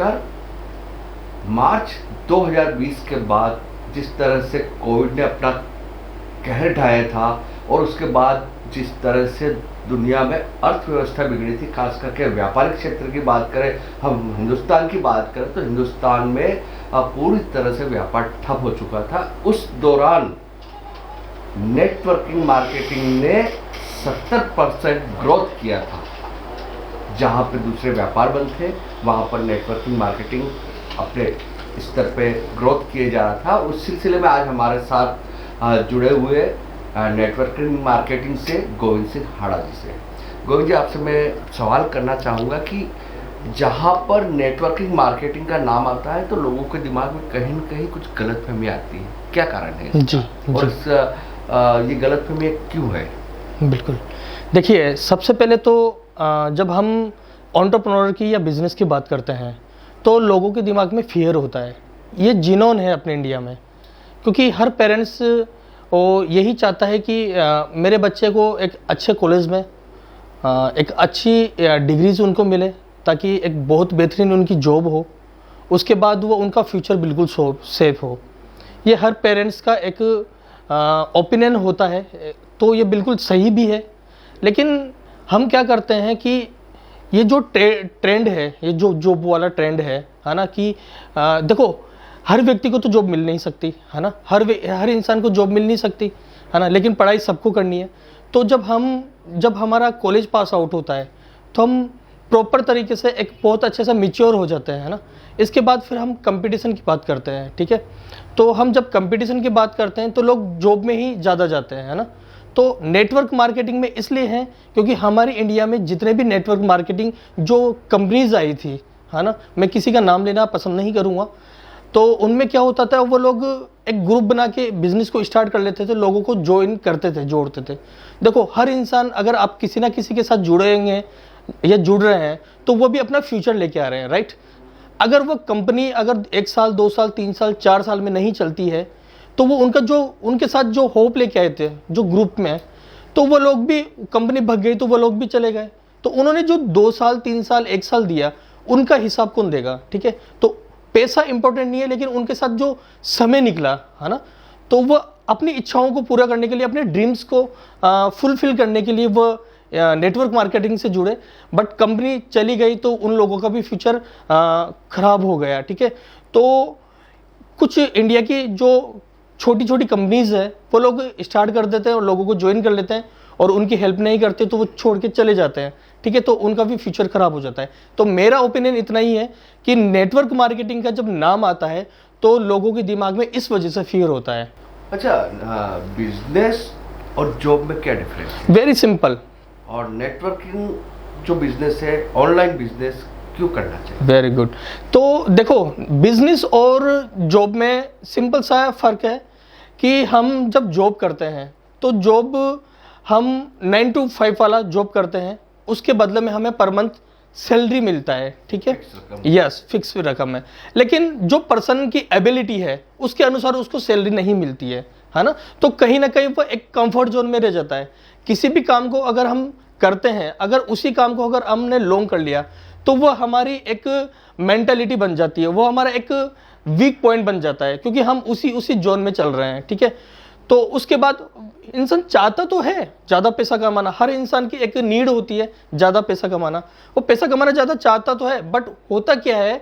नमस्कार। मार्च 2020 के बाद जिस तरह से कोविड ने अपना कहर ढाया था और उसके बाद जिस तरह से दुनिया में अर्थव्यवस्था बिगड़ी थी, खास करके व्यापारिक क्षेत्र की बात करें, हम हिंदुस्तान की बात करें तो हिंदुस्तान में पूरी तरह से व्यापार ठप हो चुका था। उस दौरान नेटवर्किंग मार्केटिंग ने 70% ग्रोथ किया था। जहां पे दूसरे व्यापार बंद थे वहां पर नेटवर्किंग मार्केटिंग अपने स्तर पे ग्रोथ किए जा रहा था। उस सिलसिले में आज हमारे साथ जुड़े हुए नेटवर्किंग मार्केटिंग से गोविंद सिंह हाड़ा जी से। गोविंद जी, आपसे मैं सवाल करना चाहूँगा कि जहाँ पर नेटवर्किंग मार्केटिंग का नाम आता है तो लोगों के दिमाग में कहीं न कहीं कुछ गलतफहमी आती है, क्या कारण है इसका? जी, और ये गलतफहमी क्यों है? बिल्कुल। देखिए, सबसे पहले तो जब हम एंटरप्रेन्योर की या बिजनेस की बात करते हैं तो लोगों के दिमाग में फियर होता है। ये जीनोन है अपने इंडिया में, क्योंकि हर पेरेंट्स वो यही चाहता है कि मेरे बच्चे को एक अच्छे कॉलेज में एक अच्छी डिग्रीज उनको मिले, ताकि एक बहुत बेहतरीन उनकी जॉब हो, उसके बाद वो उनका फ्यूचर बिल्कुल सेफ हो। ये हर पेरेंट्स का एक ओपिनियन होता है, तो ये बिल्कुल सही भी है। लेकिन हम क्या करते हैं कि ये जो ट्रेंड है, ये जो जॉब वाला ट्रेंड है ना, कि देखो, हर व्यक्ति को तो जॉब मिल नहीं सकती है ना, हर इंसान को जॉब मिल नहीं सकती है ना, लेकिन पढ़ाई सबको करनी है। तो जब हमारा कॉलेज पास आउट होता है तो हम प्रॉपर तरीके से एक बहुत अच्छे से मैच्योर हो जाते हैं, है ना। इसके बाद फिर हम कंपटीशन की बात करते हैं, ठीक है। तो हम जब कंपटीशन की बात करते हैं तो लोग जॉब में ही ज़्यादा जाते हैं, है ना। तो नेटवर्क मार्केटिंग में इसलिए है क्योंकि हमारी इंडिया में जितने भी नेटवर्क मार्केटिंग जो कंपनीज आई थी, है ना, मैं किसी का नाम लेना पसंद नहीं करूँगा, तो उनमें क्या होता था, वो लोग एक ग्रुप बना के बिजनेस को स्टार्ट कर लेते थे, लोगों को ज्वाइन करते थे, जोड़ते थे। देखो, हर इंसान, अगर आप किसी ना किसी के साथ जुड़ेंगे या जुड़ रहे हैं तो वो भी अपना फ्यूचर लेके आ रहे हैं, राइट। अगर वो कंपनी अगर 1 साल 2 साल 3 साल 4 साल में नहीं चलती है तो वो उनके साथ जो होप लेके आए थे जो ग्रुप में, तो वो लोग भी, कंपनी भग गई तो वो लोग भी चले गए। तो उन्होंने जो 2 साल 3 साल 1 साल दिया, उनका हिसाब कौन देगा, ठीक है। तो पैसा इंपॉर्टेंट नहीं है, लेकिन उनके साथ जो समय निकला, है ना, तो वो अपनी इच्छाओं को पूरा करने के लिए, अपने ड्रीम्स को फुलफिल करने के लिए वो नेटवर्क मार्केटिंग से जुड़े। बट कंपनी चली गई तो उन लोगों का भी फ्यूचर खराब हो गया, ठीक है। तो कुछ इंडिया की जो छोटी छोटी कंपनीज है वो लोग स्टार्ट कर देते हैं और लोगों को ज्वाइन कर लेते हैं, और उनकी हेल्प नहीं करते तो वो छोड़ के चले जाते हैं, ठीक है। तो उनका भी फ्यूचर खराब हो जाता है। तो मेरा ओपिनियन इतना ही है कि नेटवर्क मार्केटिंग का जब नाम आता है तो लोगों के दिमाग में इस वजह से फियर होता है। अच्छा, बिजनेस और जॉब में क्या डिफरेंस है? Very simple. और नेटवर्किंग जो बिजनेस है, ऑनलाइन बिजनेस क्यों करना चाहिए? Very good. तो देखो, बिजनेस और जॉब में सिंपल सा फर्क है कि हम जब जॉब करते हैं तो जॉब हम 9 to 5 वाला जॉब करते हैं, उसके बदले में हमें पर मंथ सैलरी मिलता है, ठीक है। यस, फिक्स रकम है। लेकिन जो पर्सन की एबिलिटी है उसके अनुसार उसको सैलरी नहीं मिलती है ना। तो कहीं ना कहीं वो एक कंफर्ट जोन में रह जाता है। किसी भी काम को अगर हम करते हैं, अगर उसी काम को अगर हमने लॉन्ग कर लिया तो वो हमारी एक मेंटालिटी बन जाती है, वो हमारा एक वीक पॉइंट बन जाता है, क्योंकि हम उसी जोन में चल रहे हैं, ठीक है। तो उसके बाद इंसान चाहता तो है ज़्यादा पैसा कमाना, हर इंसान की एक नीड होती है ज़्यादा पैसा कमाना, वो पैसा कमाना ज़्यादा चाहता तो है। बट होता क्या है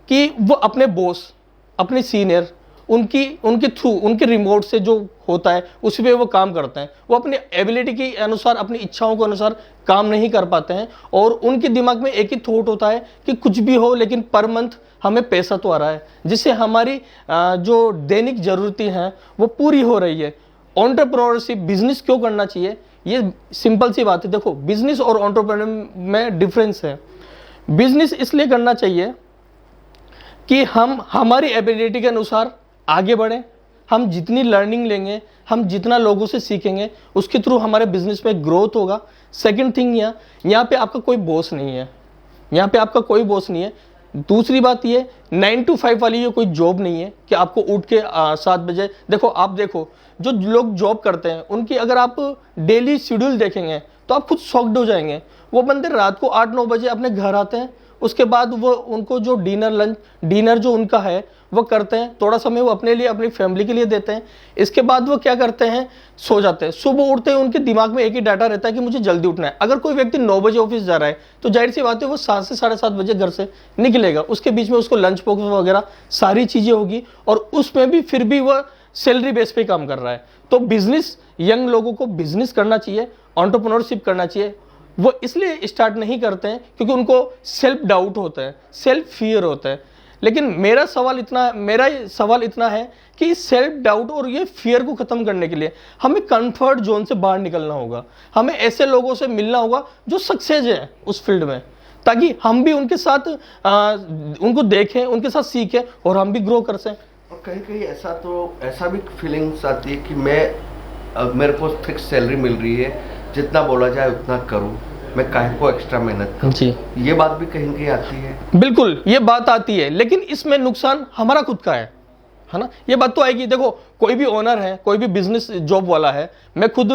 कि वो अपने बॉस, अपने सीनियर, उनके थ्रू, उनके रिमोट से जो होता है उसी पे वो काम करते हैं। वो अपनी एबिलिटी के अनुसार, अपनी इच्छाओं के अनुसार काम नहीं कर पाते हैं, और उनके दिमाग में एक ही थॉट होता है कि कुछ भी हो लेकिन पर मंथ हमें पैसा तो आ रहा है, जिससे हमारी जो दैनिक ज़रूरतें हैं वो पूरी हो रही है। एंटरप्रेन्योरशिप, बिजनेस क्यों करना चाहिए, ये सिंपल सी बात है। देखो, बिजनेस और एंटरप्रेन्योर में डिफरेंस है। बिजनेस इसलिए करना चाहिए कि हम हमारी एबिलिटी के अनुसार आगे बढ़ें, हम जितनी लर्निंग लेंगे, हम जितना लोगों से सीखेंगे, उसके थ्रू हमारे बिजनेस में ग्रोथ होगा। सेकंड थिंग, यहाँ पे आपका कोई बॉस नहीं है, यहाँ पे आपका कोई बॉस नहीं है। दूसरी बात ये, 9 to 5 वाली ये कोई जॉब नहीं है कि आपको उठ के 7 बजे, देखो आप देखो जो लोग जॉब करते हैं उनकी अगर आप डेली शेड्यूल देखेंगे तो आप खुद शॉक्ड हो जाएंगे। वो बंदे रात को 8-9 बजे अपने घर आते हैं, उसके बाद वो उनको जो डिनर जो उनका है वो करते हैं, थोड़ा समय वो अपने लिए अपनी फैमिली के लिए देते हैं। इसके बाद वो क्या करते हैं, सो जाते हैं। सुबह उठते हैं उनके दिमाग में एक ही डाटा रहता है कि मुझे जल्दी उठना है। अगर कोई व्यक्ति 9 बजे ऑफिस जा रहा है तो जाहिर सी बात है वो 7 से 7:30 बजे घर से निकलेगा। उसके बीच में उसको लंच बॉक्स वगैरह सारी चीजें होगी, और उसमें भी फिर भी वह सैलरी बेस पे काम कर रहा है। तो बिजनेस, यंग लोगों को बिजनेस करना चाहिए, एंटरप्रेन्योरशिप करना चाहिए। वो इसलिए स्टार्ट नहीं करते हैं क्योंकि उनको सेल्फ डाउट होता है, सेल्फ फियर होता है। लेकिन मेरा सवाल इतना है कि सेल्फ डाउट और ये फियर को खत्म करने के लिए हमें कंफर्ट जोन से बाहर निकलना होगा। हमें ऐसे लोगों से मिलना होगा जो सक्सेस है उस फील्ड में, ताकि हम भी उनके साथ उनको देखें, उनके साथ सीखें और हम भी ग्रो कर सकें। और कहीं कहीं ऐसा भी फीलिंग्स आती है कि मेरे को फिक्स सैलरी मिल रही है, जितना बोला जाए उतना करूं, मैं काहे को एक्स्ट्रा मेहनत करूं। जी, ये बात भी कहीं कहीं आती है। बिल्कुल, ये बात आती है, लेकिन इसमें नुकसान हमारा खुद का है ना। ये बात तो आएगी। देखो, कोई भी ओनर है, कोई भी बिजनेस जॉब वाला है, मैं खुद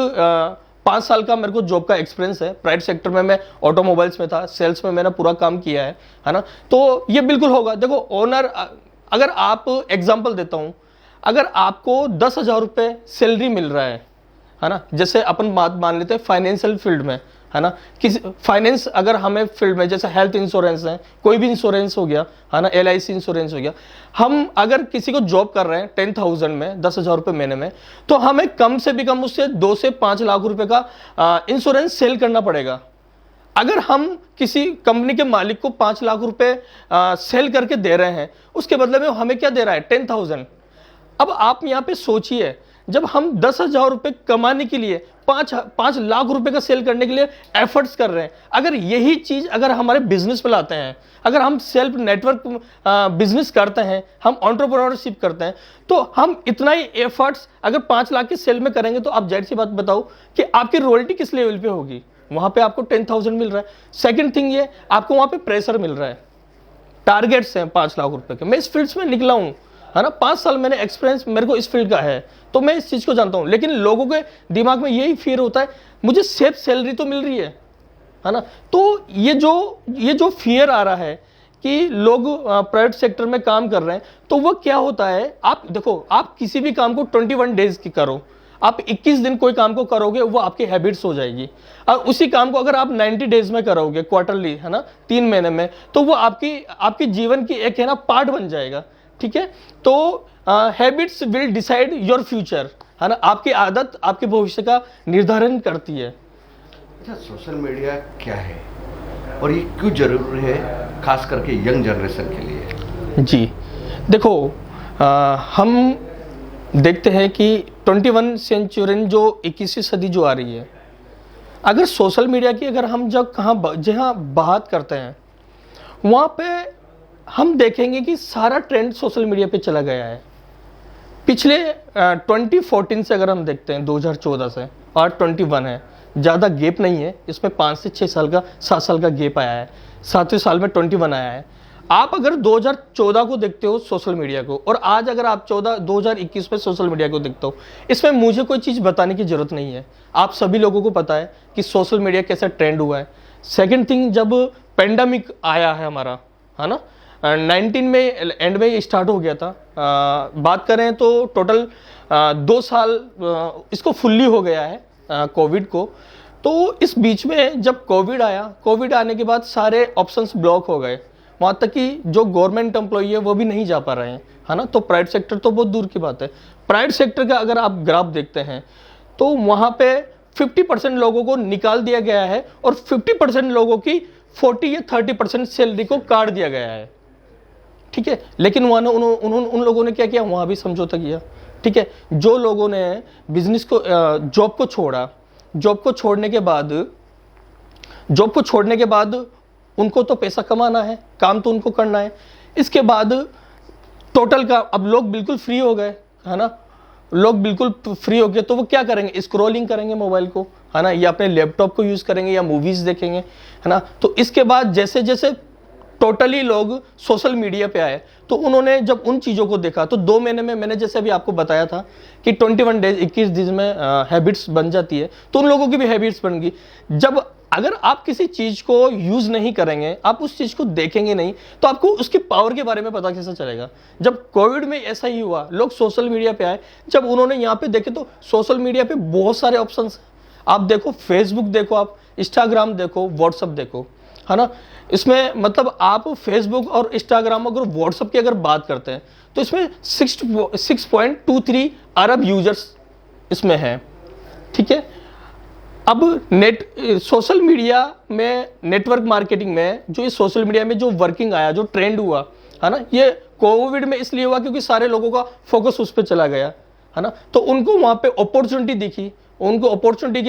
5 साल का मेरे को जॉब का एक्सपीरियंस है। प्राइवेट सेक्टर में मैं ऑटोमोबाइल्स में था, सेल्स में मैंने पूरा काम किया है ना। तो ये बिल्कुल होगा। देखो, ओनर, अगर आप एग्जाम्पल देता हूं, अगर आपको 10,000 रुपये सैलरी मिल रहा है ना, जैसे अपन बात मान लेते हैं फाइनेंशियल फील्ड में, है ना, किसी फाइनेंस अगर हमें फील्ड में, जैसे हेल्थ इंश्योरेंस है, कोई भी इंश्योरेंस हो गया, है ना, LIC इंश्योरेंस हो गया, हम अगर किसी को जॉब कर रहे हैं 10,000 में, 10,000 रुपये महीने में, तो हमें कम से भी कम उससे 2 से 5 लाख रुपए का इंश्योरेंस सेल करना पड़ेगा। अगर हम किसी कंपनी के मालिक को 5 लाख रुपए सेल करके दे रहे हैं, उसके बदले में हमें क्या दे रहा है, 10,000। अब आप यहाँ पे सोचिए, जब हम 10,000 रुपये कमाने के लिए 5 लाख रुपए का सेल करने के लिए एफर्ट्स कर रहे हैं, अगर यही चीज अगर हमारे बिजनेस पे लाते हैं, अगर हम सेल्फ नेटवर्क बिजनेस करते हैं, हम एंटरप्रेन्योरशिप करते हैं, तो हम इतना ही एफर्ट्स अगर 5 लाख के सेल में करेंगे, तो आप जाहिर सी बात बताओ कि आपकी रॉयल्टी किस लेवल पे होगी। वहां पे आपको 10,000 मिल रहा है। सेकंड थिंग, ये आपको वहां पे प्रेशर मिल रहा है, टारगेट्स हैं 5 लाख रुपए के। मैं इस फील्ड में निकला हूं, है ना, 5 साल मैंने एक्सपीरियंस मेरे को इस फील्ड का है, तो मैं इस चीज को जानता हूं। लेकिन लोगों के दिमाग में यही फियर होता है, मुझे सेफ सैलरी तो मिल रही है ना। तो ये जो फियर आ रहा है कि लोग प्राइवेट सेक्टर में काम कर रहे हैं, तो वो क्या होता है, आप देखो, आप किसी भी काम को 21 डेज की करो, आप 21 दिन कोई काम को करोगे, वो आपकी हैबिट्स हो जाएगी। और उसी काम को अगर आप 90 डेज में करोगे, क्वार्टरली, है ना, 3 महीने में, तो वो आपकी जीवन की एक, है ना, पार्ट बन जाएगा। ठीक है, तो habits will decide your future, है ना। आपकी आदत आपके भविष्य का निर्धारण करती है। अच्छा, सोशल मीडिया क्या है और ये क्यों जरूरी है, खास करके यंग जनरेशन के लिए? जी, देखो, हम देखते हैं कि 21 सेंचुरी जो 21वीं सदी जो आ रही है, अगर सोशल मीडिया की अगर हम जहाँ बात करते हैं, वहाँ पे हम देखेंगे कि सारा ट्रेंड सोशल मीडिया पे चला गया है। पिछले 2014 से अगर हम देखते हैं, 2014 से और 21 है, ज़्यादा गैप नहीं है इसमें, 5 से 6 साल का, 7 साल का गैप आया है। 7वें साल में 21 आया है। आप अगर 2014 को देखते हो सोशल मीडिया को, और आज अगर आप 2021 में सोशल मीडिया को देखते हो, इसमें मुझे कोई चीज़ बताने की जरूरत नहीं है। आप सभी लोगों को पता है कि सोशल मीडिया कैसा ट्रेंड हुआ है। सेकेंड थिंग, जब पेंडेमिक आया है हमारा, है ना, 19 में एंड में स्टार्ट हो गया था। बात करें तो टोटल 2 साल इसको फुल्ली हो गया है कोविड को। तो इस बीच में जब कोविड आया, कोविड आने के बाद सारे ऑप्शंस ब्लॉक हो गए, वहाँ तक कि जो गवर्नमेंट एम्प्लॉई है वो भी नहीं जा पा रहे हैं, है ना। तो प्राइवेट सेक्टर तो बहुत दूर की बात है। प्राइवेट सेक्टर का अगर आप ग्राफ देखते हैं, तो वहाँ पे 50% लोगों को निकाल दिया गया है और 50% लोगों की 40 या 30% सैलरी को काट दिया गया है। ठीक है, लेकिन उन लोगों ने क्या किया, वहां भी समझौता किया। ठीक है, जो लोगों ने बिजनेस को, जॉब को छोड़ा, जॉब को छोड़ने के बाद उनको तो पैसा कमाना है, काम तो उनको करना है। इसके बाद टोटल का, अब लोग बिल्कुल फ्री हो गए, है ना, लोग बिल्कुल फ्री हो गए, तो वो क्या करेंगे, स्क्रॉलिंग करेंगे मोबाइल को, है ना, या अपने लैपटॉप को यूज करेंगे या मूवीज देखेंगे, है ना। तो इसके बाद जैसे जैसे टोटली लोग सोशल मीडिया पे आए, तो उन्होंने जब उन चीज़ों को देखा, तो 2 महीने में, मैंने जैसे अभी आपको बताया था कि 21 डेज, 21 दिन में हैबिट्स बन जाती है, तो उन लोगों की भी हैबिट्स बन गई। जब अगर आप किसी चीज को यूज नहीं करेंगे, आप उस चीज को देखेंगे नहीं, तो आपको उसकी पावर के बारे में पता कैसे चलेगा। जब कोविड में ऐसा ही हुआ, लोग सोशल मीडिया पे आए, जब उन्होंने यहाँ पे देखे तो सोशल मीडिया पे बहुत सारे ऑप्शंस हैं। आप देखो, फेसबुक देखो, आप इंस्टाग्राम देखो, व्हाट्सअप देखो, है ना। इसमें मतलब आप फेसबुक और इंस्टाग्राम अगर व्हाट्सअप की अगर बात करते हैं तो इसमें 6.23 अरब यूजर्स इसमें हैं, ठीक है। अब सोशल मीडिया में, नेटवर्क मार्केटिंग में, जो ये सोशल मीडिया में जो वर्किंग आया, जो ट्रेंड हुआ, है ना, ये कोविड में इसलिए हुआ क्योंकि सारे लोगों का फोकस उस पर चला गया, है ना। तो उनको वहां पे अपॉर्चुनिटी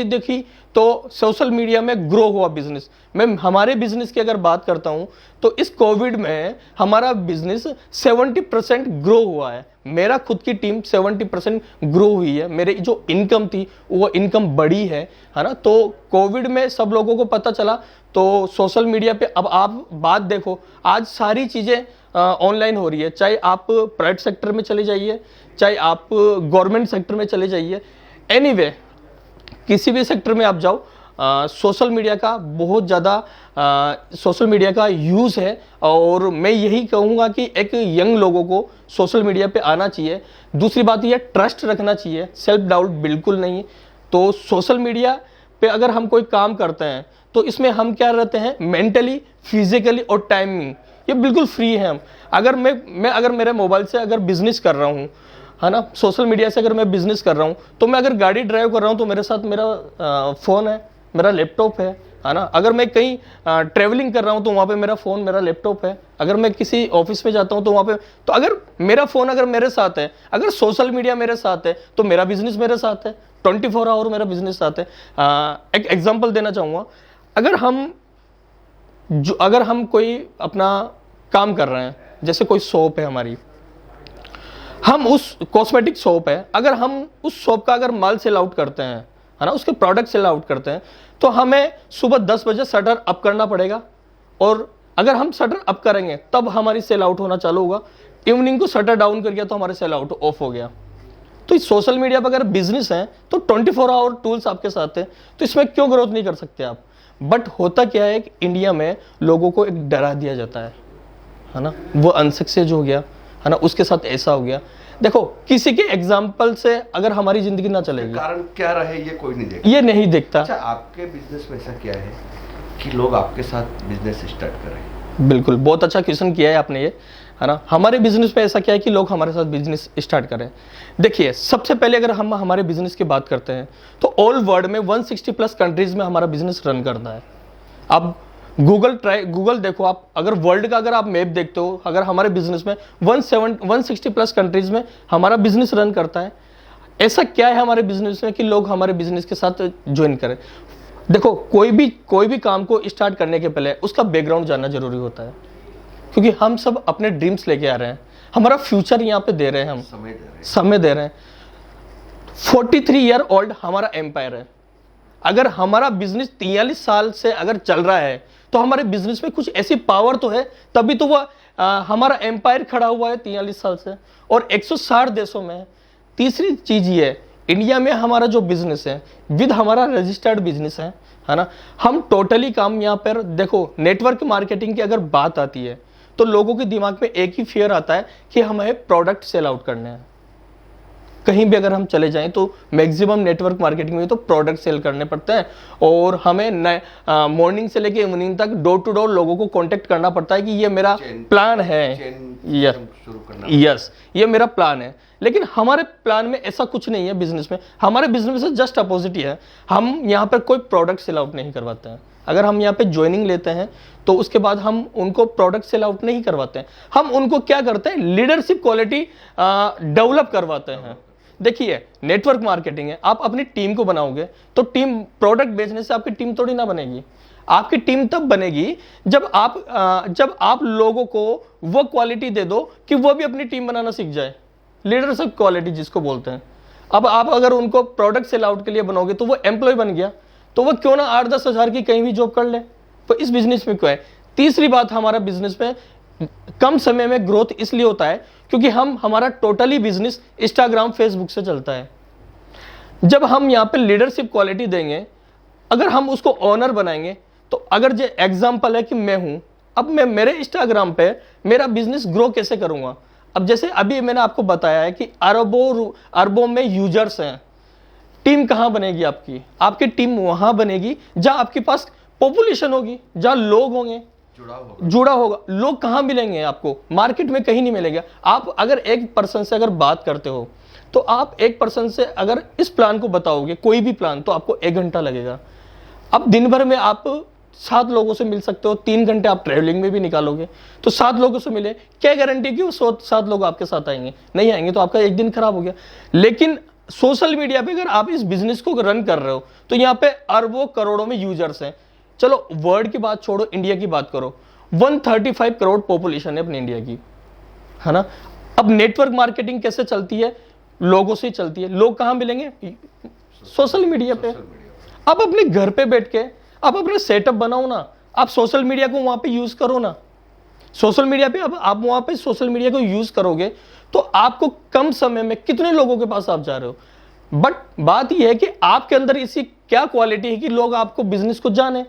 दिखी, तो सोशल मीडिया में ग्रो हुआ बिजनेस। मैं हमारे बिजनेस की अगर बात करता हूं तो इस कोविड में हमारा बिजनेस 70% ग्रो हुआ है। मेरा खुद की टीम 70% ग्रो हुई है। मेरी जो इनकम थी वो इनकम बढ़ी है ना। तो कोविड में सब लोगों को पता चला, तो सोशल मीडिया पे अब आप बात देखो, आज सारी चीजें ऑनलाइन हो रही है। चाहे आप प्राइवेट सेक्टर में चले जाइए, चाहे आप गवर्नमेंट सेक्टर में चले जाइए, एनीवे किसी भी सेक्टर में आप जाओ, सोशल मीडिया का बहुत ज़्यादा सोशल मीडिया का यूज़ है। और मैं यही कहूँगा कि एक यंग लोगों को सोशल मीडिया पे आना चाहिए। दूसरी बात यह, ट्रस्ट रखना चाहिए, सेल्फ डाउट बिल्कुल नहीं। तो सोशल मीडिया पे अगर हम कोई काम करते हैं तो इसमें हम क्या रहते हैं, मेंटली, फिजिकली और टाइमिंग, ये बिल्कुल फ्री है हम। अगर मैं अगर मेरे मोबाइल से अगर बिजनेस कर रहा हूँ, है ना, सोशल मीडिया से अगर मैं बिजनेस कर रहा हूँ, तो मैं अगर गाड़ी ड्राइव कर रहा हूँ तो मेरे साथ मेरा फ़ोन है, मेरा लैपटॉप है ना। अगर मैं कहीं ट्रैवलिंग कर रहा हूँ तो वहाँ पे मेरा फ़ोन, मेरा लैपटॉप है। अगर मैं किसी ऑफिस में जाता हूँ तो वहाँ पे, तो अगर मेरा फ़ोन अगर मेरे साथ है, अगर सोशल मीडिया मेरे साथ है, तो मेरा बिजनेस मेरे साथ है, 24 आवर मेरा बिजनेस साथ है। एक एग्जाम्पल देना चाहूँगा, अगर हम कोई अपना काम कर रहे हैं, जैसे कोई शॉप है हमारी, हम उस कॉस्मेटिक शॉप है, अगर हम उस शॉप का अगर माल सेल आउट करते हैं, है ना, उसके प्रोडक्ट सेल आउट करते हैं, तो हमें सुबह 10 बजे शटर अप करना पड़ेगा। और अगर हम शटर अप करेंगे तब हमारी सेल आउट होना चालू होगा। इवनिंग को शटर डाउन कर गया तो हमारे सेल आउट ऑफ हो गया। तो इस सोशल मीडिया पर अगर बिजनेस है तो 24 आवर टूल्स आपके साथ है, तो इसमें क्यों ग्रोथ नहीं कर सकते आप। बट होता क्या है कि इंडिया में लोगों को एक डरा दिया जाता है ना, वो अनसक्सेस हो गया, है ना, उसके साथ ऐसा हो गया। देखो, किसी के एग्जाम्पल से अगर हमारी जिंदगी ना चलेगी, कारण क्या रहे ये कोई नहीं देखता, ये नहीं देखता। अच्छा, आपके बिजनेस में ऐसा क्या है कि लोग आपके साथ बिजनेस स्टार्ट करें? बिल्कुल, बहुत अच्छा क्वेश्चन किया है आपने ये, है ना। हमारे बिजनेस में ऐसा क्या है कि लोग हमारे साथ बिजनेस स्टार्ट करें। देखिए, सबसे पहले अगर हम हमारे बिजनेस की बात करते हैं तो ऑल वर्ल्ड में 160 प्लस कंट्रीज में हमारा बिजनेस रन करता है। अब गूगल देखो आप, अगर वर्ल्ड का अगर आप मैप देखते हो, अगर हमारे बिजनेस में 160 प्लस कंट्रीज में हमारा बिजनेस रन करता है। ऐसा क्या है हमारे बिजनेस में कि लोग हमारे बिजनेस के साथ ज्वाइन करें। देखो, कोई भी काम को स्टार्ट करने के पहले उसका बैकग्राउंड जानना जरूरी होता है, क्योंकि हम सब अपने ड्रीम्स लेके आ रहे हैं, हमारा फ्यूचर यहाँ पे दे रहे हैं, हम समय दे रहे हैं। 43 ईयर ओल्ड हमारा एम्पायर है। अगर हमारा बिजनेस 43 साल से अगर चल रहा है तो हमारे बिजनेस में कुछ ऐसी पावर तो है, तभी तो वह हमारा एम्पायर खड़ा हुआ है 43 साल से, और 160 देशों में। तीसरी चीज ये है, इंडिया में हमारा जो बिजनेस है विद हमारा रजिस्टर्ड बिजनेस है ना। हम टोटली काम यहाँ पर देखो, नेटवर्क मार्केटिंग की अगर बात आती है तो लोगों के दिमाग में एक ही फियर आता है कि हमें प्रोडक्ट सेल आउट करने हैं। कहीं भी अगर हम चले जाएं तो मैक्सिमम नेटवर्क मार्केटिंग में तो प्रोडक्ट सेल करने पड़ते हैं, और हमें मॉर्निंग से लेके इवनिंग तक डोर टू डोर लोगों को कांटेक्ट करना पड़ता है कि ये मेरा प्लान है, यस ये मेरा प्लान है। लेकिन हमारे प्लान में ऐसा कुछ नहीं है बिजनेस में। हमारे बिजनेस में जस्ट अपोजिट ही है, हम यहाँ पर कोई प्रोडक्ट सेल आउट नहीं करवाते हैं। अगर हम यहाँ पे ज्वाइनिंग लेते हैं तो उसके बाद हम उनको प्रोडक्ट सेल आउट नहीं करवाते हैं, हम उनको क्या करते हैं, लीडरशिप क्वालिटी डेवलप करवाते हैं। देखिए, नेटवर्क मार्केटिंग है, आप अपनी टीम को बनाओगे तो टीम, प्रोडक्ट बेचने से आपकी टीम थोड़ी ना बनेगी। आपकी टीम तब बनेगी जब आप लोगों को वो क्वालिटी दे दो कि वो भी अपनी टीम बनाना सीख जाए, लीडरशिप क्वालिटी जिसको बोलते हैं। अब आप अगर उनको प्रोडक्ट सेल आउट के लिए बनोगे तो वो एम्प्लॉय बन गया, तो वो क्यों ना 8-10 हज़ार की कहीं भी जॉब कर ले। तो इस बिजनेस में क्या है। तीसरी बात, हमारा बिजनेस में कम समय में ग्रोथ इसलिए होता है क्योंकि हमारा टोटली बिजनेस इंस्टाग्राम फेसबुक से चलता है। जब हम यहाँ पे लीडरशिप क्वालिटी देंगे, अगर हम उसको ऑनर बनाएंगे, तो अगर जो एग्जाम्पल है कि मैं हूं, अब मैं मेरे इंस्टाग्राम पे मेरा बिजनेस ग्रो कैसे करूंगा। अब जैसे अभी मैंने आपको बताया है कि अरबों में यूजर्स हैं, टीम कहां बनेगी आपकी? आपकी टीम वहां बनेगी जहां आपके पास पॉपुलेशन होगी, जहां लोग होंगे, जुड़ा होगा। लोग कहां मिलेंगे आपको? मार्केट में कहीं नहीं मिलेगा। आप अगर एक पर्सन से अगर बात करते हो, तो आप एक पर्सन से अगर इस प्लान को बताओगे, कोई भी प्लान, तो आपको 1 घंटा लगेगा। अब दिन भर में आप 7 लोगों से मिल सकते हो, 3 घंटे आप ट्रैवलिंग में भी निकालोगे, तो 7 लोगों से मिले, क्या गारंटी कि वो 7 लोग आपके साथ आएंगे? नहीं आएंगे, तो आपका एक दिन खराब हो गया। लेकिन सोशल मीडिया पे अगर आप इस बिजनेस को रन कर रहे हो, तो यहाँ पे अरबों करोड़ों में यूजर्स हैं। चलो वर्ल्ड की बात छोड़ो, इंडिया की बात करो। 135 करोड़ पॉपुलेशन है अपनी इंडिया की, है ना। अब नेटवर्क मार्केटिंग कैसे चलती है? लोगों से चलती है। लोग कहां मिलेंगे? सोशल मीडिया पे। आप अपने घर पे बैठ के आप अपना सेटअप बनाओ ना, आप सोशल मीडिया को वहां पे यूज करो ना। सोशल मीडिया पे अब आप वहां पे सोशल मीडिया को यूज करोगे, तो आपको कम समय में कितने लोगों के पास आप जा रहे हो। बट बात यह है कि आपके अंदर ऐसी क्या क्वालिटी है कि लोग आपको बिजनेस को जाने।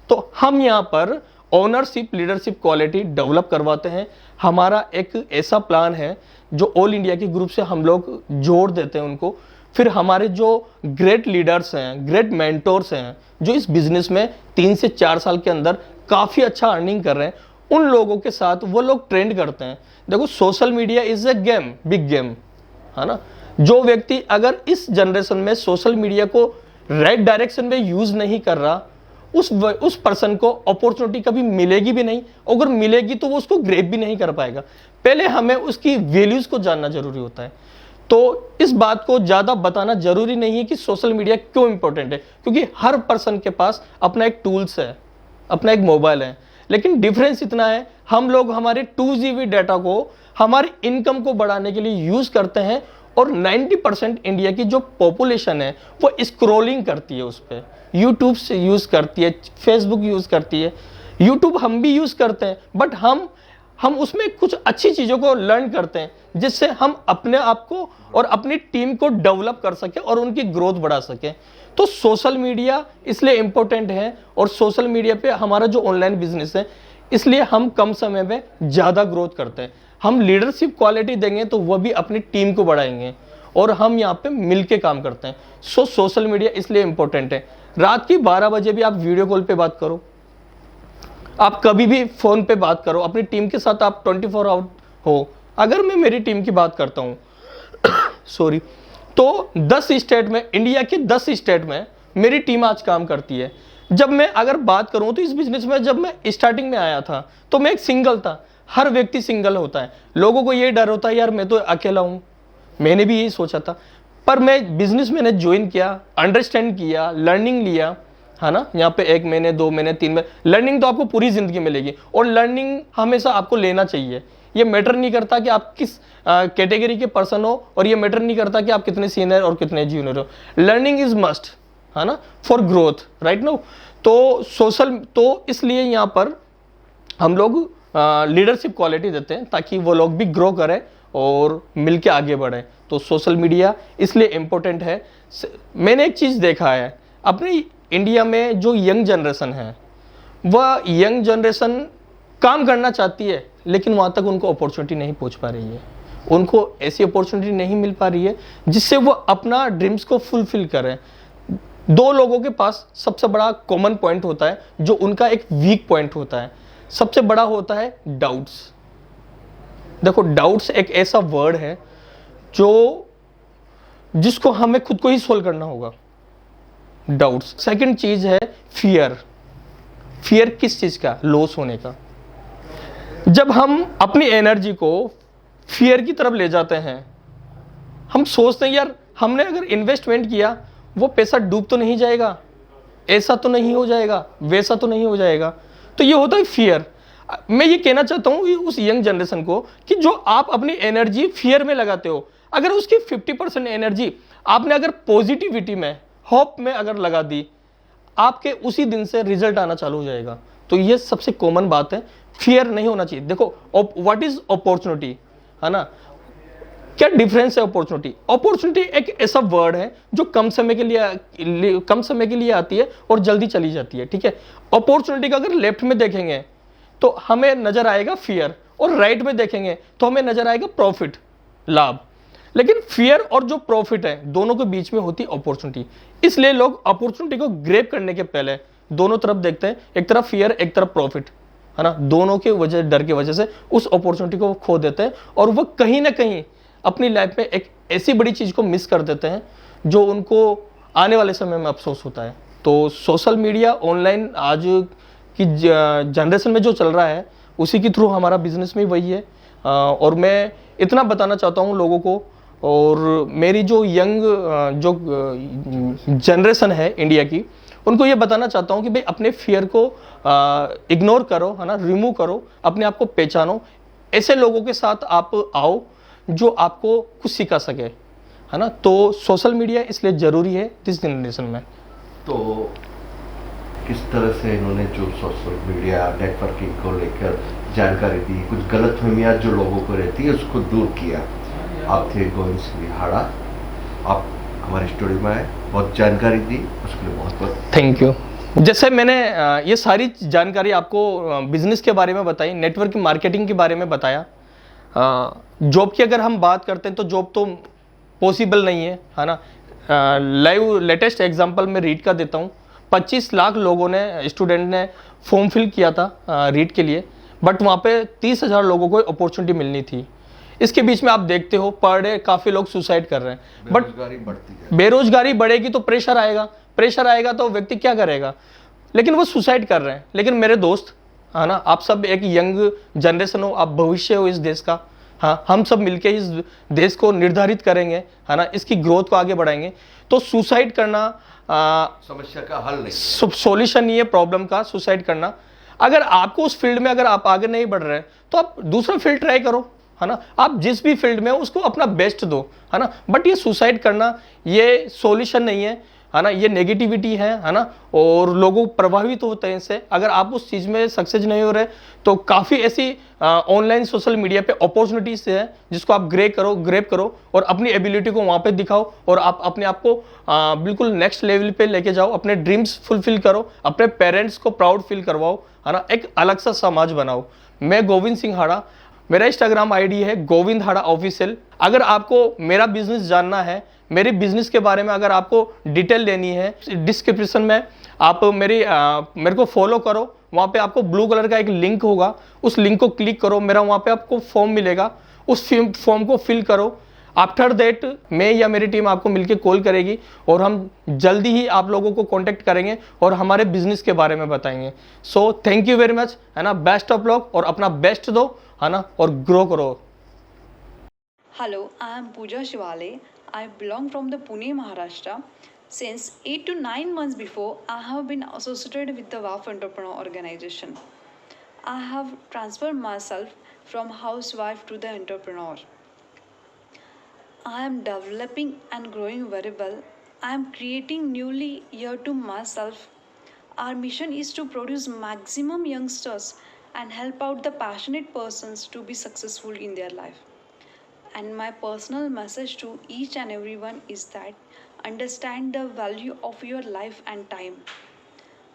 तो हम यहां पर ओनरशिप लीडरशिप क्वालिटी डेवलप करवाते हैं। हमारा एक ऐसा प्लान है जो ऑल इंडिया के ग्रुप से हम लोग जोड़ देते हैं उनको। फिर हमारे जो ग्रेट लीडर्स हैं, ग्रेट मेंटोर्स हैं, जो इस बिजनेस में 3 से 4 साल के अंदर काफी अच्छा अर्निंग कर रहे हैं, उन लोगों के साथ वो लोग ट्रेंड करते हैं। देखो social media is a game, big game, है ना। जो व्यक्ति अगर इस जनरेशन में सोशल मीडिया को राइट डायरेक्शन में यूज नहीं कर रहा, उस पर्सन को अपॉर्चुनिटी कभी मिलेगी भी नहीं। अगर मिलेगी तो वो उसको ग्रैब भी नहीं कर पाएगा। पहले हमें उसकी वैल्यूज को जानना जरूरी होता है। तो इस बात को ज्यादा बताना जरूरी नहीं है कि सोशल मीडिया क्यों इंपॉर्टेंट है, क्योंकि हर पर्सन के पास अपना एक टूल्स है, अपना एक मोबाइल है। लेकिन डिफरेंस इतना है, हम लोग हमारे 2 GB डाटा को हमारी इनकम को बढ़ाने के लिए यूज करते हैं, और 90% इंडिया की जो पॉपुलेशन है वो स्क्रॉलिंग करती है, उस पर यूट्यूब से यूज करती है, फेसबुक यूज करती है। यूट्यूब हम भी यूज करते हैं, बट हम उसमें कुछ अच्छी चीजों को लर्न करते हैं, जिससे हम अपने आप को और अपनी टीम को डेवलप कर सके और उनकी ग्रोथ बढ़ा सके। तो सोशल मीडिया इसलिए इंपॉर्टेंट है, और सोशल मीडिया पे हमारा जो ऑनलाइन बिजनेस है, इसलिए हम कम समय में ज्यादा ग्रोथ करते हैं। हम लीडरशिप क्वालिटी देंगे तो वह भी अपनी टीम को बढ़ाएंगे, और हम यहाँ पे मिलके काम करते हैं। सोशल मीडिया इसलिए इंपॉर्टेंट है। रात की 12 बजे भी आप वीडियो कॉल पे बात करो, आप कभी भी फोन पे बात करो, अपनी टीम के साथ आप 24 आवर हो। अगर मैं मेरी टीम की बात करता हूँ सॉरी, तो 10 स्टेट में, इंडिया के 10 स्टेट में मेरी टीम आज काम करती है। जब मैं अगर बात करूं तो इस बिजनेस में जब मैं स्टार्टिंग में आया था, तो मैं एक सिंगल था। हर व्यक्ति सिंगल होता है, लोगों को ये डर होता है यार मैं तो अकेला हूं। मैंने भी यही सोचा था, पर मैं बिजनेस मैंने ज्वाइन किया, अंडरस्टैंड किया, लर्निंग लिया, है ना। यहाँ पे 1 महीने 2 महीने 3 महीने लर्निंग तो आपको पूरी जिंदगी मिलेगी, और लर्निंग हमेशा आपको लेना चाहिए। ये मैटर नहीं करता कि आप किस कैटेगरी के पर्सन हो, और ये मैटर नहीं करता कि आप कितने सीनियर और कितने जूनियर हो। लर्निंग इज मस्ट, है ना, फॉर ग्रोथ, राइट नाउ। तो इसलिए यहाँ पर हम लोग लीडरशिप क्वालिटी देते हैं, ताकि वो लोग भी ग्रो करें और मिलके आगे बढ़े। तो सोशल मीडिया इसलिए इम्पोर्टेंट है। मैंने एक चीज़ देखा है, अपने इंडिया में जो यंग जनरेशन है, वह यंग जनरेशन काम करना चाहती है, लेकिन वहाँ तक उनको अपॉर्चुनिटी नहीं पहुँच पा रही है। उनको ऐसी अपॉर्चुनिटी नहीं मिल पा रही है जिससे वो अपना ड्रीम्स को फुलफिल करें। 2 लोगों के पास सबसे बड़ा कॉमन पॉइंट होता है, जो उनका एक वीक पॉइंट होता है। सबसे बड़ा होता है डाउट्स। देखो डाउट्स एक ऐसा वर्ड है जिसको हमें खुद को ही सोल्व करना होगा, डाउट्स। सेकंड चीज है फियर। फियर किस चीज का? लॉस होने का। जब हम अपनी एनर्जी को फियर की तरफ ले जाते हैं, हम सोचते हैं यार हमने अगर इन्वेस्टमेंट किया, वो पैसा डूब तो नहीं जाएगा, ऐसा तो नहीं हो जाएगा, वैसा तो नहीं हो जाएगा। तो ये होता है फियर। मैं ये कहना चाहता हूँ उस यंग जनरेशन को कि जो आप अपनी एनर्जी फियर में लगाते हो, अगर उसकी 50% एनर्जी आपने अगर पॉजिटिविटी में, होप में अगर लगा दी, आपके उसी दिन से रिजल्ट आना चालू हो जाएगा। तो ये सबसे कॉमन बात है, फियर नहीं होना चाहिए। देखो व्हाट इज अपॉर्चुनिटी, है ना। क्या डिफरेंस है अपॉर्चुनिटी? अपॉर्चुनिटी एक ऐसा वर्ड है जो कम समय के लिए आती है और जल्दी चली जाती है, ठीक है। अपॉर्चुनिटी का अगर लेफ्ट में देखेंगे तो हमें नजर आएगा फियर, और राइट में देखेंगे तो हमें नजर आएगा प्रॉफिट, लाभ। लेकिन फियर और जो प्रॉफिट है दोनों के बीच में होती है अपॉर्चुनिटी। इसलिए लोग अपॉर्चुनिटी को ग्रैब करने के पहले दोनों तरफ देखते हैं, एक तरफ फियर, एक तरफ प्रॉफिट, है ना। दोनों के वजह, डर की वजह से उस अपॉर्चुनिटी को खो देते हैं और वो कहीं ना कहीं अपनी लाइफ में एक ऐसी बड़ी चीज को मिस कर देते हैं जो उनको आने वाले समय में अफसोस होता है। तो सोशल मीडिया, ऑनलाइन आज की जनरेशन में जो चल रहा है उसी के थ्रू हमारा बिजनेस में वही है। और मैं इतना बताना चाहता हूँ लोगों को, और मेरी जो यंग जो जनरेशन है इंडिया की, उनको ये बताना चाहता हूँ कि भाई अपने फियर को इग्नोर करो, है ना, रिमूव करो, अपने आप को पहचानो। ऐसे लोगों के साथ आप आओ जो आपको कुछ सिखा सके, है ना। तो सोशल मीडिया इसलिए ज़रूरी है दिस जनरेशन में। तो किस तरह से इन्होंने जो सोशल मीडिया नेटवर्किंग को लेकर जानकारी दी, कुछ गलतफहमियां जो लोगों को रहती है उसको दूर किया। आप थे गोविंद सिंह हाड़ा, आप हमारे स्टूडियो में आए, बहुत जानकारी दी, उसके लिए बहुत बहुत थैंक यू। जैसे मैंने ये सारी जानकारी आपको बिजनेस के बारे में बताई, नेटवर्क मार्केटिंग के बारे में बताया। जॉब की अगर हम बात करते हैं तो जॉब तो पॉसिबल नहीं है ना। लाइव लेटेस्ट एग्जांपल मैं रीट का देता हूँ। 25 लाख लोगों ने, स्टूडेंट ने फॉर्म फिल किया था रीट के लिए, बट वहाँ पे 30,000 लोगों को अपॉर्चुनिटी मिलनी थी। इसके बीच में आप देखते हो पर डे काफ़ी लोग सुसाइड कर रहे हैं। बट बेरोजगारी बढ़ती है, बेरोजगारी बढ़ेगी तो प्रेशर आएगा तो व्यक्ति क्या करेगा, लेकिन वो सुसाइड कर रहे हैं। लेकिन मेरे दोस्त, है ना, आप सब एक यंग जनरेशन हो, आप भविष्य हो इस देश का। हाँ, हम सब मिलके इस देश को निर्धारित करेंगे, है ना, इसकी ग्रोथ को आगे बढ़ाएंगे। तो सुसाइड करना समस्या का हल नहीं, सॉल्यूशन नहीं है प्रॉब्लम का, सुसाइड करना। अगर आपको उस फील्ड में अगर आप आगे नहीं बढ़ रहे तो आप दूसरा फील्ड ट्राई करो, है ना। आप जिस भी फील्ड में हो उसको अपना बेस्ट दो, है ना। बट ये सुसाइड करना ये सॉल्यूशन नहीं है ना, ये नेगेटिविटी है ना, और लोगों प्रभावित होते हैं इससे। अगर आप उस चीज़ में सक्सेस नहीं हो रहे तो काफ़ी ऐसी ऑनलाइन सोशल मीडिया पे अपॉर्चुनिटीज है जिसको आप ग्रैब करो और अपनी एबिलिटी को वहाँ पे दिखाओ, और आप अपने आप को बिल्कुल नेक्स्ट लेवल पे लेके जाओ, अपने ड्रीम्स फुलफिल करो, अपने पेरेंट्स को प्राउड फील करवाओ, है ना, एक अलग सा समाज बनाओ। मैं गोविंद सिंह हाड़ा, मेरा इंस्टाग्राम आईडी है गोविंद हाड़ा ऑफिशियल। अगर आपको मेरा बिजनेस जानना है, मेरे बिजनेस के बारे में अगर आपको डिटेल लेनी है, डिस्क्रिप्शन में आप मेरे को फॉलो करो। वहाँ पे आपको ब्लू कलर का एक लिंक होगा, उस लिंक को क्लिक करो, मेरा वहाँ पे आपको फॉर्म मिलेगा, उस फॉर्म को फिल करो। आफ्टर दैट मैं या मेरी टीम आपको मिलके कॉल करेगी और हम जल्दी ही आप लोगों को कांटेक्ट करेंगे और हमारे बिजनेस के बारे में बताएंगे। So thank you very much, है ना। बेस्ट ऑफ लक, और अपना बेस्ट दो, है ना, और ग्रो करो। Hello, I am Pooja Shivale. I belong from the Pune, Maharashtra. Since 8 to 9 months before, I have been associated with the WAF Entrepreneur Organization. I have transferred myself from housewife to the entrepreneur. I am developing and growing very well. I am creating newly year to myself. Our mission is to produce maximum youngsters and help out the passionate persons to be successful in their life. And my personal message to each and everyone is that understand the value of your life and time.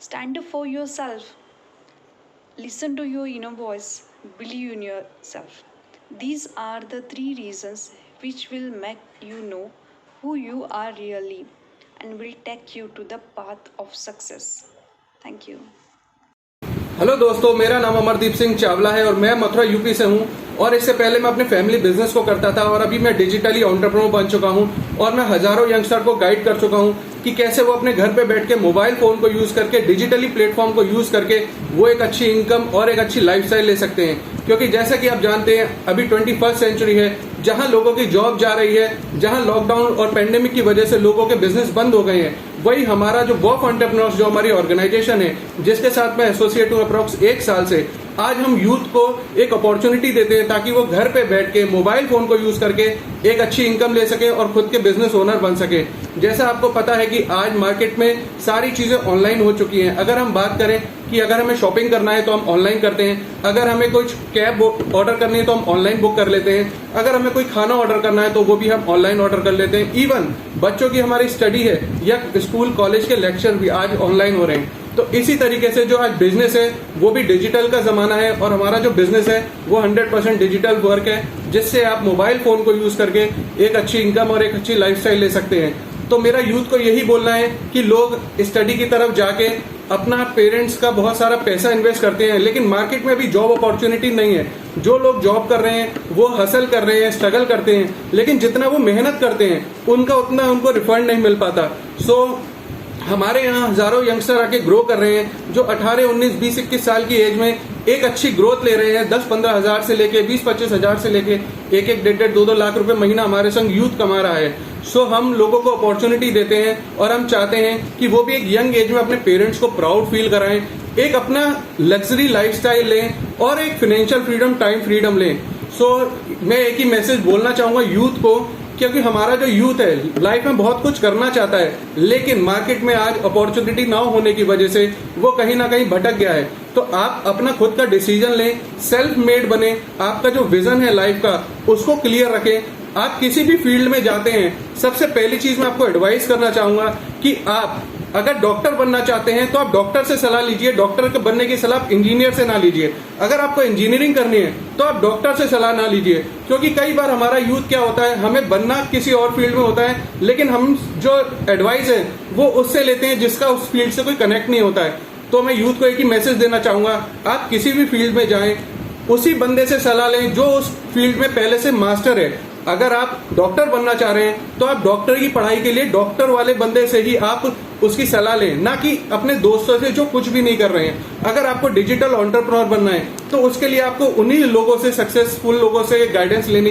Stand up for yourself. Listen to your inner voice. Believe in yourself. These are the 3 reasons which will make you know who you are really and will take you to the path of success. Thank you. Hello दोस्तों, मेरा नाम अमरदीप सिंह चावला है और मैं Mathura UP से हूं। और इससे पहले मैं अपने फैमिली बिजनेस को करता था और अभी मैं डिजिटली एंटरप्रेन्योर बन चुका हूं और मैं हजारों यंगस्टर को गाइड कर चुका हूं कि कैसे वो अपने घर पे बैठ के मोबाइल फोन को यूज करके, डिजिटली प्लेटफॉर्म को यूज करके वो एक अच्छी इनकम और एक अच्छी लाइफस्टाइल ले सकते हैं। क्योंकि जैसा कि आप जानते हैं अभी 21st सेंचुरी है, जहां लोगों की जॉब जा रही है, जहां लॉकडाउन और पेंडेमिक की वजह से लोगों के बिजनेस बंद हो गए हैं, वही हमारा जो WAF एंटरप्रेन्योर्स जो हमारी ऑर्गेनाइजेशन है, जिसके साथ मैं एसोसिएट हूँ अप्रॉक्स 1 साल से, आज हम यूथ को एक अपॉर्चुनिटी देते हैं ताकि वो घर पे बैठ के मोबाइल फोन को यूज करके एक अच्छी इनकम ले सके और खुद के बिजनेस ओनर बन सके। जैसा आपको पता है कि आज मार्केट में सारी चीजें ऑनलाइन हो चुकी हैं। अगर हम बात करें कि अगर हमें शॉपिंग करना है तो हम ऑनलाइन करते हैं, अगर हमें कुछ कैब ऑर्डर करनी है तो हम ऑनलाइन बुक कर लेते हैं, अगर हमें कोई खाना ऑर्डर करना है तो वो भी हम ऑनलाइन ऑर्डर कर लेते हैं। इवन बच्चों की हमारी स्टडी है या स्कूल कॉलेज के लेक्चर भी आज ऑनलाइन हो रहे हैं। तो इसी तरीके से जो आज बिजनेस है वो भी डिजिटल का जमाना है, और हमारा जो बिजनेस है वो 100% डिजिटल वर्क है, जिससे आप मोबाइल फोन को यूज करके एक अच्छी इनकम और एक अच्छी लाइफस्टाइल ले सकते हैं। तो मेरा यूथ को यही बोलना है कि लोग स्टडी की तरफ जाके अपना पेरेंट्स का बहुत सारा पैसा इन्वेस्ट करते हैं, लेकिन मार्केट में अभी जॉब अपॉर्चुनिटी नहीं है। जो लोग जॉब कर रहे हैं वो हसल कर रहे हैं, स्ट्रगल करते हैं, लेकिन जितना वो मेहनत करते हैं उनका उतना उनको रिफंड नहीं मिल पाता। हमारे यहाँ हजारों यंगस्टर आके ग्रो कर रहे हैं, जो 18, 19, 20, 21 साल की एज में एक अच्छी ग्रोथ ले रहे हैं। 10-15 हजार से लेके 20-25 हजार से लेके 1-1, 1.5, 2-2 लाख रुपए महीना हमारे संग यूथ कमा रहा है। हम लोगों को अपॉर्चुनिटी देते हैं, और हम चाहते हैं कि वो भी एक यंग एज में अपने पेरेंट्स को प्राउड फील कराएं, एक अपना लग्जरी लाइफस्टाइल लें और एक फाइनेंशियल फ्रीडम, टाइम फ्रीडम लें। मैं एक ही मैसेज बोलना चाहूंगा यूथ को, क्योंकि हमारा जो यूथ है लाइफ में बहुत कुछ करना चाहता है, लेकिन मार्केट में आज अपॉर्चुनिटी ना होने की वजह से वो कहीं ना कहीं भटक गया है। तो आप अपना खुद का डिसीजन लें, सेल्फ मेड बने, आपका जो विजन है लाइफ का उसको क्लियर रखें। आप किसी भी फील्ड में जाते हैं, सबसे पहली चीज मैं आपको एडवाइस करना चाहूंगा कि आप अगर डॉक्टर बनना चाहते हैं तो आप डॉक्टर से सलाह लीजिए। डॉक्टर के बनने की सलाह इंजीनियर से ना लीजिए। अगर आपको इंजीनियरिंग करनी है तो आप डॉक्टर से सलाह ना लीजिए, क्योंकि कई बार हमारा यूथ क्या होता है, हमें बनना किसी और फील्ड में होता है, लेकिन हम जो एडवाइस है वो उससे लेते हैं जिसका उस फील्ड से कोई कनेक्ट नहीं होता है। तो मैं यूथ को एक ही मैसेज देना चाहूंगा, आप किसी भी फील्ड में जाएं, उसी बंदे से सलाह लें जो उस फील्ड में पहले से मास्टर है। अगर आप डॉक्टर बनना चाह रहे हैं तो आप डॉक्टर की पढ़ाई के लिए डॉक्टर वाले बंदे से ही आप उसकी सलाह लें, ना कि अपने दोस्तों से जो कुछ भी नहीं कर रहे हैं। अगर आपको डिजिटल एंटरप्रेन्योर बनना है तो उसके लिए आपको उन्हीं लोगों से, सक्सेसफुल लोगों से गाइडेंस लेनी